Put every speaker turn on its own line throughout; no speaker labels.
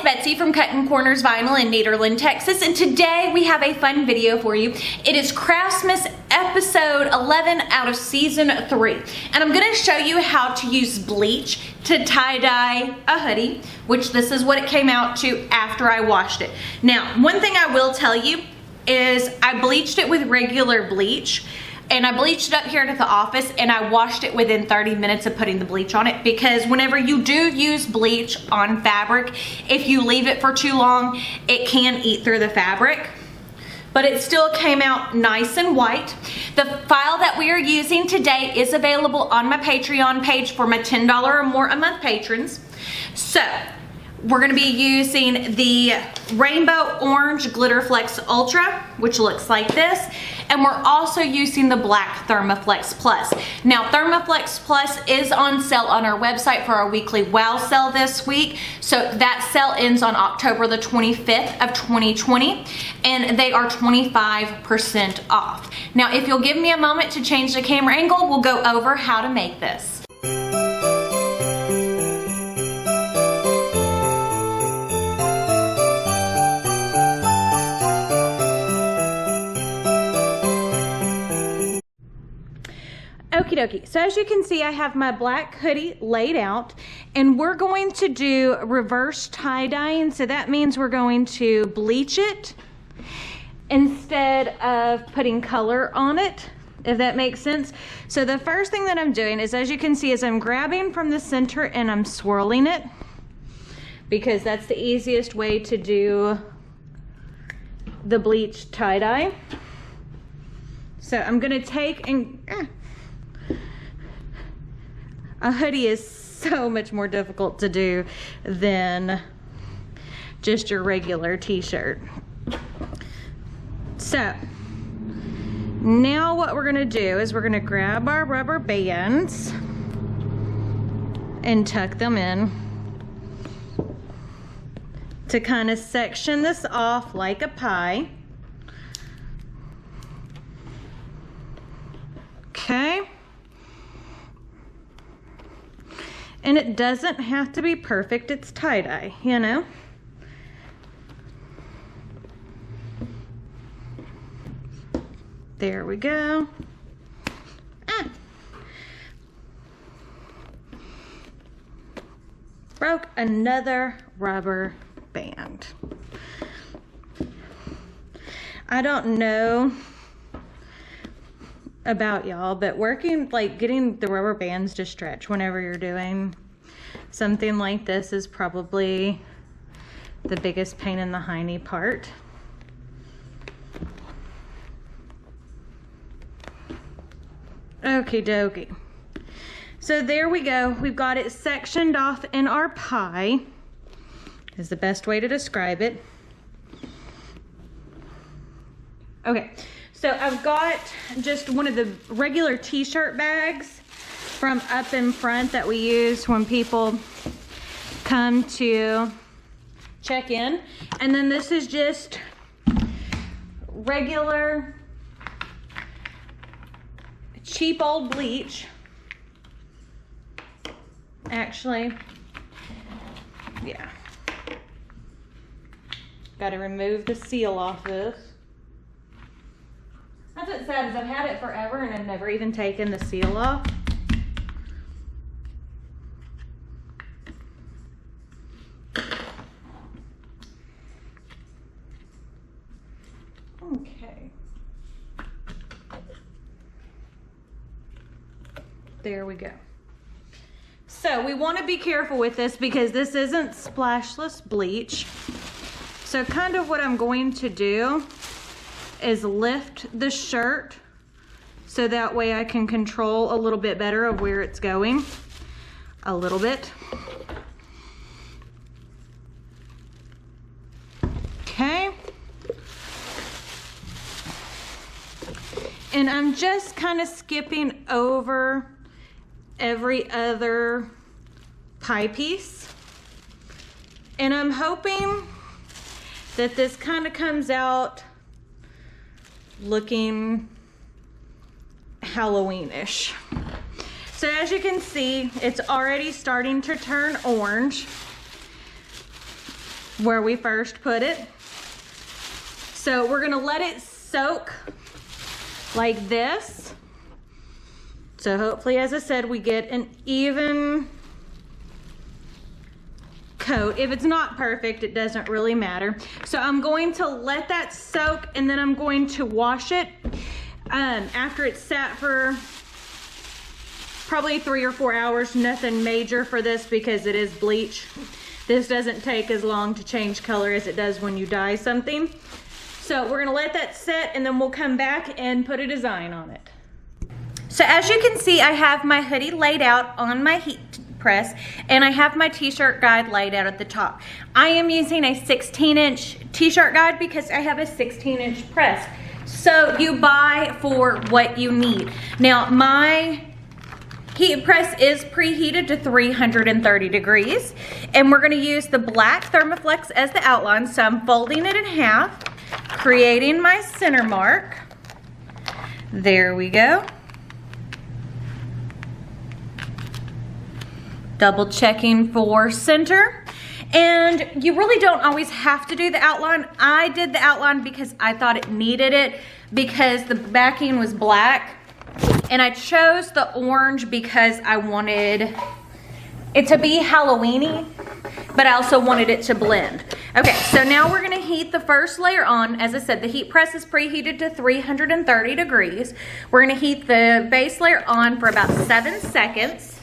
it's Betsy from Cuttin Corners Vinyl in Nederland, Texas, and today we have a fun video for you. It is Craftmas episode 11 out of season 3, and I'm going to show you how to use bleach to tie-dye a hoodie, which this is what it came out to after I washed it. Now, one thing I will tell you is I bleached it with regular bleach, and I bleached it up here at the office, and I washed it within 30 minutes of putting the bleach on it, because whenever you do use bleach on fabric, if you leave it for too long, it can eat through the fabric. But it still came out nice and white. The file that we are using today is available on my Patreon page for my $10 or more a month patrons. So we're going to be using the Rainbow Orange Glitter Flex Ultra, which looks like this. And we're also using the black Thermaflex Plus. Now, Thermaflex Plus is on sale on our website for our weekly WOW sale this week. So that sale ends on October the 25th of 2020, and they are 25% off. Now, if you'll give me a moment to change the camera angle, we'll go over how to make this. Okie dokie. So as you can see, I have my black hoodie laid out, and we're going to do reverse tie-dyeing. So that means we're going to bleach it instead of putting color on it, if that makes sense. So the first thing that I'm doing is, as you can see, is I'm grabbing from the center and I'm swirling it, because that's the easiest way to do the bleach tie-dye. So I'm gonna take and a hoodie is so much more difficult to do than just your regular t-shirt. So now what we're gonna do is we're gonna grab our rubber bands and tuck them in to kind of section this off like a pie. Okay. And it doesn't have to be perfect, it's tie-dye, you know? There we go. Broke another rubber band. I don't know about y'all, but getting the rubber bands to stretch whenever you're doing something like this is probably the biggest pain in the hiney part. Okie dokie. So there we go. We've got it sectioned off in our pie, is the best way to describe it. Okay. So I've got just one of the regular t-shirt bags from up in front that we use when people come to check in. And then this is just regular cheap old bleach. Actually, yeah. Got to remove the seal off this. That's what's sad, is I've had it forever and I've never even taken the seal off. Okay. There we go. So we want to be careful with this because this isn't splashless bleach. So kind of what I'm going to do is lift the shirt so that way I can control a little bit better of where it's going. A little bit. Okay. And I'm just kind of skipping over every other pie piece. And I'm hoping that this kind of comes out looking Halloween-ish. So as you can see, it's already starting to turn orange. where we first put it. So we're gonna let it soak like this. So hopefully, as I said, we get an even coat. If it's not perfect, it doesn't really matter. So I'm going to let that soak, and then I'm going to wash it after it's sat for probably 3 or 4 hours. Nothing major for this because it is bleach. This doesn't take as long to change color as it does when you dye something. So we're gonna let that set, and then we'll come back and put a design on it. So as you can see, I have my hoodie laid out on my heat press, and I have my t-shirt guide laid out at the top. I am using a 16-inch t-shirt guide because I have a 16-inch press. So you buy for what you need. Now my heat press is preheated to 330 degrees, and we're gonna use the black Thermoflex as the outline. So I'm folding it in half, creating my center mark. There we go. Double checking for center. And you really don't always have to do the outline. I did the outline because I thought it needed it because the backing was black. And I chose the orange because I wanted it to be Halloween-y, but I also wanted it to blend. Okay, so now we're gonna heat the first layer on. As I said, the heat press is preheated to 330 degrees. We're gonna heat the base layer on for about 7 seconds.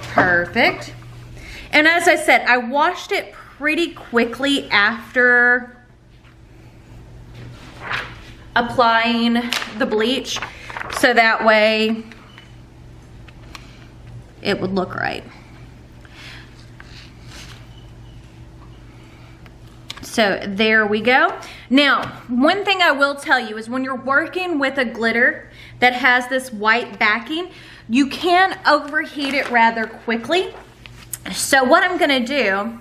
Perfect. And as I said, I washed it pretty quickly after applying the bleach, so that way it would look right. So there we go. Now, one thing I will tell you is when you're working with a glitter that has this white backing, you can overheat it rather quickly. So what I'm gonna do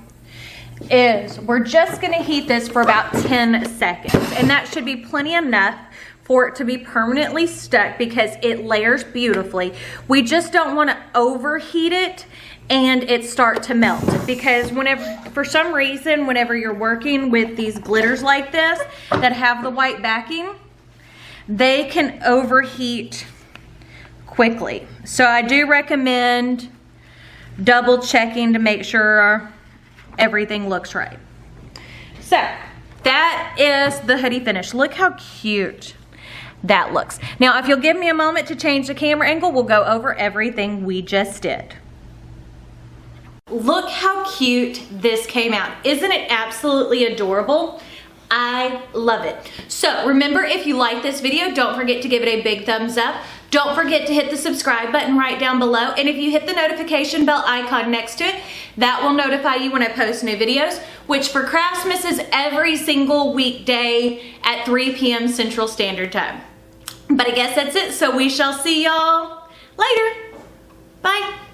is we're just gonna heat this for about 10 seconds, and that should be plenty enough for it to be permanently stuck because it layers beautifully. We just don't wanna overheat it and it start to melt, because whenever, for some reason, whenever you're working with these glitters like this that have the white backing, they can overheat quickly. So I do recommend double checking to make sure everything looks right. So that is the hoodie finish. Look how cute that looks. Now, if you'll give me a moment to change the camera angle, we'll go over everything we just did. Look how cute this came out. Isn't it absolutely adorable? I love it. So remember, if you like this video, don't forget to give it a big thumbs up. Don't forget to hit the subscribe button right down below. And if you hit the notification bell icon next to it, that will notify you when I post new videos, which for Craftmas is every single weekday at 3 p.m. Central Standard Time. But I guess that's it. So we shall see y'all later. Bye.